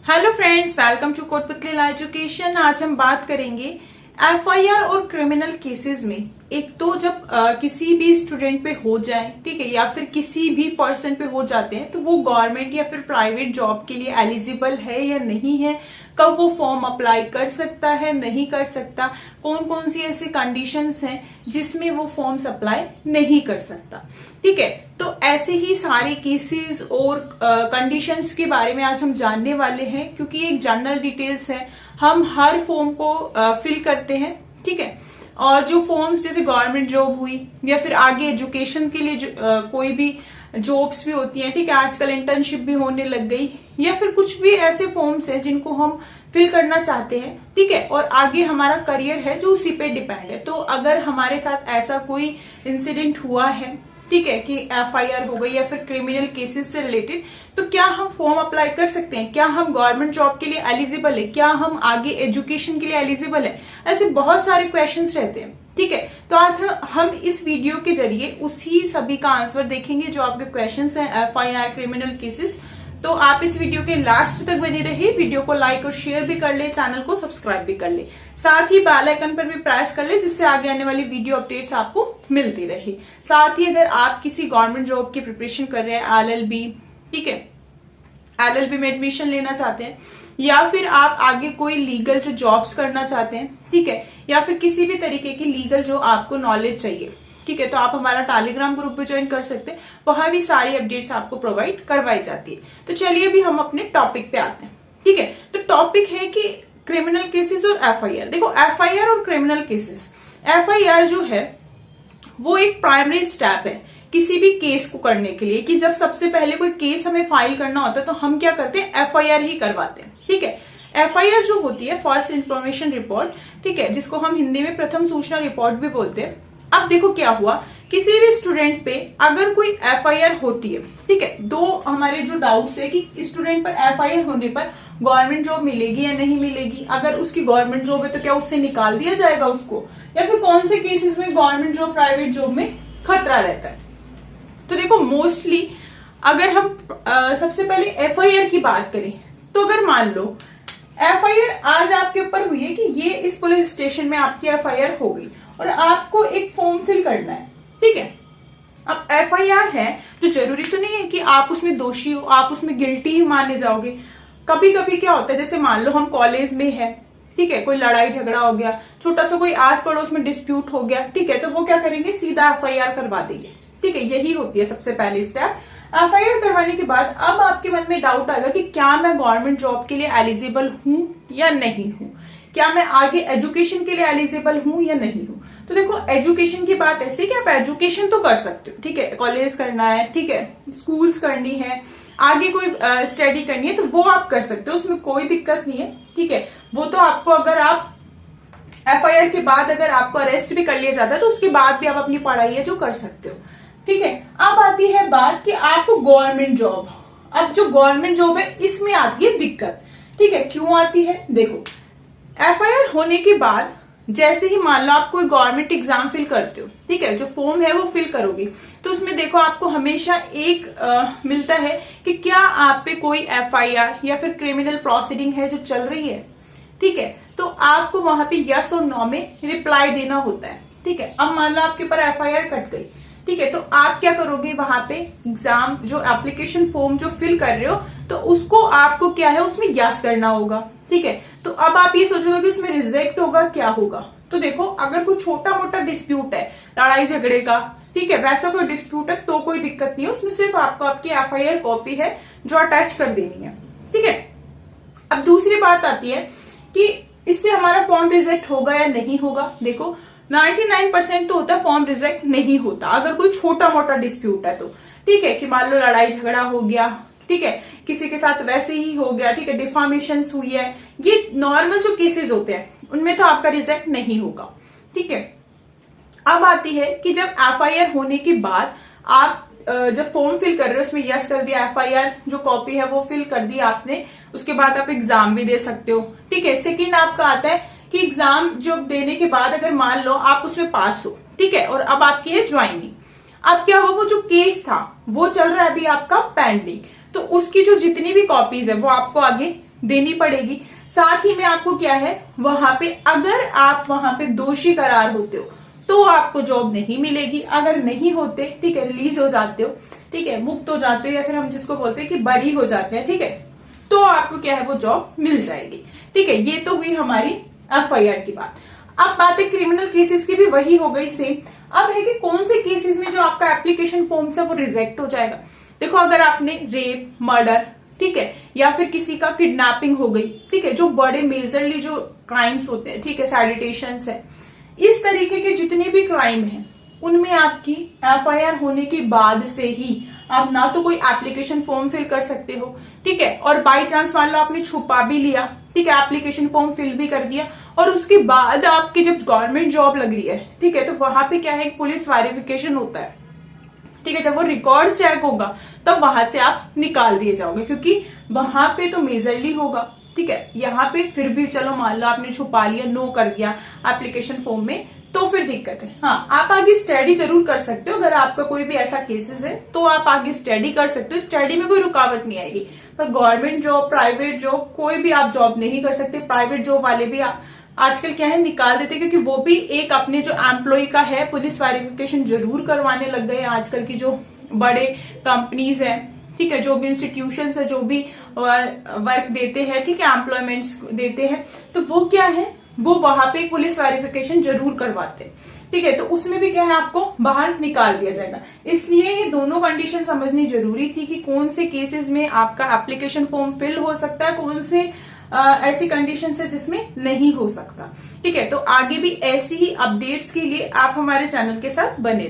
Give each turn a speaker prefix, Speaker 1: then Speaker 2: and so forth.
Speaker 1: Hello friends, welcome to Kotputli law education. आज हम बात करेंगे एफआईआर और क्रिमिनल केसेस में। एक तो जब किसी भी स्टूडेंट पे हो जाए, ठीक है, या फिर किसी भी पर्सन पे हो जाते हैं, तो वो गवर्नमेंट या फिर प्राइवेट जॉब के लिए एलिजिबल है या नहीं है, कब वो फॉर्म अप्लाई कर सकता है, नहीं कर सकता, कौन कौन सी ऐसी कंडीशंस हैं जिसमें वो फॉर्म्स अप्लाई नहीं कर सकता। ठीक है, तो ऐसे ही सारे केसेस और कंडीशंस के बारे में आज हम जानने वाले हैं, क्योंकि एक जनरल डिटेल्स है। हम हर फॉर्म को फिल करते हैं, ठीक है, और जो फॉर्म्स जैसे गवर्नमेंट जॉब हुई या फिर आगे एजुकेशन के लिए कोई भी जॉब्स भी होती हैं, ठीक है, आजकल इंटर्नशिप भी होने लग गई, या फिर कुछ भी ऐसे फॉर्म्स हैं जिनको हम फिल करना चाहते हैं, ठीक है, और आगे हमारा करियर है जो उसी पे डिपेंड है। तो अगर हमारे साथ ऐसा कोई इंसिडेंट हुआ है, ठीक है, कि एफआईआर हो गई या फिर क्रिमिनल केसेस से रिलेटेड, तो क्या हम फॉर्म अप्लाई कर सकते हैं? क्या हम गवर्नमेंट जॉब के लिए एलिजिबल है? क्या हम आगे एजुकेशन के लिए एलिजिबल है? ऐसे बहुत सारे क्वेश्चंस रहते हैं, ठीक है। तो आज हम इस वीडियो के जरिए उसी सभी का आंसर देखेंगे जो आपके क्वेश्चंस हैं एफआईआर क्रिमिनल केसेस। तो आप इस वीडियो के लास्ट तक बने रहिए, वीडियो को लाइक और शेयर भी कर ले, चैनल को सब्सक्राइब भी कर ले, साथ ही बेल आइकन पर भी प्रेस कर ले, जिससे आगे आने वाली वीडियो अपडेट्स आपको मिलती रहे। साथ ही अगर आप किसी गवर्नमेंट जॉब की प्रिपरेशन कर रहे हैं, एलएलबी, ठीक है, एलएलबी में एडमिशन लेना चाहते हैं, या फिर आप आगे कोई लीगल जो जॉब्स करना चाहते हैं, ठीक है, या फिर किसी भी तरीके की लीगल जो आपको नॉलेज चाहिए, ठीक है, तो आप हमारा टेलीग्राम ग्रुप भी ज्वाइन कर सकते हैं, वहां भी सारी अपडेट्स आपको प्रोवाइड करवाई जाती है। तो चलिए अभी हम अपने टॉपिक पे आते हैं, ठीक है। तो टॉपिक है कि क्रिमिनल केसेस और एफआईआर। देखो, एफआईआर और क्रिमिनल केसेस, एफआईआर जो है वो एक प्राइमरी स्टेप है किसी भी केस को करने के लिए, कि जब सबसे पहले कोई केस हमें फाइल करना होता है तो हम क्या करते हैं, एफआईआर ही करवाते हैं, ठीक है। एफआईआर जो होती है फर्स्ट इंफॉर्मेशन रिपोर्ट, ठीक है, जिसको हम हिंदी में प्रथम सूचना रिपोर्ट भी बोलते हैं। अब देखो क्या हुआ, किसी भी स्टूडेंट पे अगर कोई एफआईआर होती है, ठीक है, दो हमारे जो डाउट्स है कि स्टूडेंट पर एफआईआर होने पर गवर्नमेंट जॉब मिलेगी या नहीं मिलेगी। अगर उसकी गवर्नमेंट जॉब है तो क्या उससे निकाल दिया जाएगा उसको, या फिर कौन से केसेस में गवर्नमेंट जॉब प्राइवेट जॉब में खतरा रहता है। तो देखो, मोस्टली अगर हम सबसे पहले एफआईआर की बात करें, तो अगर मान लो एफआईआर आज आपके ऊपर हुई है कि ये इस पुलिस स्टेशन में आपकी एफआईआर हो गई और आपको एक फॉर्म फिल करना है, ठीक है। अब एफआईआर है जो जरूरी तो नहीं है कि आप उसमें दोषी हो, आप उसमें गिल्टी ही माने जाओगे। कभी कभी क्या होता है, जैसे मान लो हम कॉलेज में है, ठीक है, कोई लड़ाई झगड़ा हो गया, छोटा सा कोई आस पड़ोस में डिस्प्यूट हो गया, ठीक है, तो वो क्या करेंगे, सीधा एफआईआर करवा देंगे, ठीक है। यही होती है सबसे पहली स्टेप। एफआईआर करवाने के बाद अब आपके मन में डाउट आएगा कि क्या मैं गवर्नमेंट जॉब के लिए एलिजिबल हूं या नहीं हूं, क्या मैं आगे एजुकेशन के लिए एलिजिबल हूं या नहीं हूं। तो देखो, एजुकेशन की बात ऐसी कि आप एजुकेशन तो कर सकते हो, ठीक है, कॉलेज करना है, ठीक है, स्कूल्स करनी है, आगे कोई स्टडी करनी है, तो वो आप कर सकते हो, उसमें कोई दिक्कत नहीं है, ठीक है। वो तो आपको अगर आप एफआईआर के बाद अगर आपको अरेस्ट भी कर लिया जाता है तो उसके बाद भी आप अपनी पढ़ाई है जो कर सकते हो, ठीक है। अब आती है बात कि आपको गवर्नमेंट जॉब, अब जो गवर्नमेंट जॉब है इसमें आती है दिक्कत, ठीक है। क्यों आती है, देखो, एफआईआर होने के बाद जैसे ही मान लो आप कोई गवर्नमेंट एग्जाम फिल करते हो, ठीक है, जो फॉर्म है वो फिल करोगे, तो उसमें देखो आपको हमेशा एक मिलता है कि क्या आप पे कोई एफआईआर या फिर क्रिमिनल प्रोसीडिंग है जो चल रही है, ठीक है। तो आपको वहां पे यस और नो में रिप्लाई देना होता है, ठीक है। अब मान लो आपके ऊपर एफआईआर कट गई, ठीक है, तो आप क्या करोगे, वहां पे एग्जाम जो एप्लीकेशन फॉर्म जो फिल कर रहे हो, तो उसको आपको क्या है, उसमें यस करना होगा, ठीक है। तो अब आप ये सोचोगे कि उसमें रिजेक्ट होगा, क्या होगा। तो देखो, अगर कोई छोटा मोटा डिस्प्यूट है लड़ाई झगड़े का, ठीक है, वैसा कोई डिस्प्यूट है तो कोई दिक्कत नहीं है, उसमें सिर्फ आपको आपकी एफआईआर कॉपी है जो अटैच कर देनी है, ठीक है। अब दूसरी बात आती है कि इससे हमारा फॉर्म रिजेक्ट होगा या नहीं होगा। देखो, 99% तो होता है फॉर्म रिजेक्ट नहीं होता अगर कोई छोटा मोटा डिस्प्यूट है तो, ठीक है, कि मान लो लड़ाई झगड़ा हो गया, ठीक है, किसी के साथ वैसे ही हो गया, ठीक है, डिफामेशन हुई है, ये नॉर्मल जो केसेस होते हैं उनमें तो आपका रिजेक्ट नहीं होगा, ठीक है। अब आती है कि जब एफआईआर होने के बाद आप जब फॉर्म फिल कर रहे हो उसमें यस कर दिया, एफआईआर जो कॉपी है वो फिल कर दी आपने, उसके बाद आप एग्जाम भी दे सकते हो, ठीक है। सेकेंड आपका आता है कि एग्जाम जब देने के बाद अगर मान लो आप उसमें पास हो, ठीक है, और अब आपकी है ज्वाइनिंग, अब क्या हुआ, वो जो केस था वो चल रहा है अभी आपका पेंडिंग, तो उसकी जो जितनी भी कॉपीज है वो आपको आगे देनी पड़ेगी। साथ ही में आपको क्या है, वहां पे अगर आप वहां पे दोषी करार होते हो तो आपको जॉब नहीं मिलेगी। अगर नहीं होते, ठीक है, रिलीज हो जाते हो, ठीक है, मुक्त हो जाते हो, या फिर हम जिसको बोलते हैं कि बरी हो जाते हैं, ठीक है, तो आपको क्या है वो जॉब मिल जाएगी। ठीक है, ये तो हुई हमारी एफआईआर की बात। अब बात है क्रिमिनल केसेस की, भी वही हो गई सेम। अब है कि कौन से केसेस में जो आपका एप्लीकेशन फॉर्म है वो रिजेक्ट हो जाएगा। देखो, अगर आपने रेप, मर्डर, ठीक है, या फिर किसी का किडनैपिंग हो गई, ठीक है, जो बड़े मेजरली जो क्राइम्स होते हैं, ठीक है, सैडिटेशंस है, इस तरीके के जितने भी क्राइम हैं उनमें आपकी एफआईआर होने के बाद से ही आप ना तो कोई एप्लीकेशन फॉर्म फिल कर सकते हो, ठीक है, और बाय चांस मान लो आपने छुपा भी लिया, ठीक है, एप्लीकेशन फॉर्म फिल भी कर दिया, और उसके बाद आपकी जब गवर्नमेंट जॉब लग रही है, ठीक है, तो वहां पे क्या है, एक पुलिस वेरिफिकेशन होता है, ठीक है, जब वो रिकॉर्ड चेक होगा तब वहां से आप निकाल दिए जाओगे, क्योंकि वहां पे तो मेजरली होगा, ठीक है। यहाँ पे फिर भी चलो मान लो आपने छुपा लिया, नो कर दिया एप्लीकेशन फॉर्म में, तो फिर दिक्कत है। हाँ, आप आगे स्टडी जरूर कर सकते हो, अगर आपका कोई भी ऐसा केसेस है तो आप आगे स्टडी कर सकते हो, स्टडी में कोई रुकावट नहीं आएगी। पर गवर्नमेंट जॉब, प्राइवेट जॉब, कोई भी आप जॉब नहीं कर सकते। प्राइवेट जॉब वाले भी आजकल क्या है निकाल देते, क्योंकि वो भी एक अपने जो एम्प्लॉय का है पुलिस वेरिफिकेशन जरूर करवाने लग गए हैं। आजकल की जो बड़े कंपनीज है, ठीक है, जो भी इंस्टीट्यूशंस है, जो भी वर्क देते हैं, ठीक है, एम्प्लॉयमेंट्स देते हैं, तो वो क्या है, वो वहां पे पुलिस वेरिफिकेशन जरूर करवाते हैं, ठीक है, तो उसमें भी क्या है आपको बाहर निकाल दिया जाएगा। इसलिए ये दोनों कंडीशन समझनी जरूरी थी कि कौन से केसेस में आपका एप्लीकेशन फॉर्म फिल हो सकता है, कौन से ऐसी कंडीशन है जिसमें नहीं हो सकता। ठीक है, तो आगे भी ऐसी ही अपडेट्स के लिए आप हमारे चैनल के साथ बने रहिए।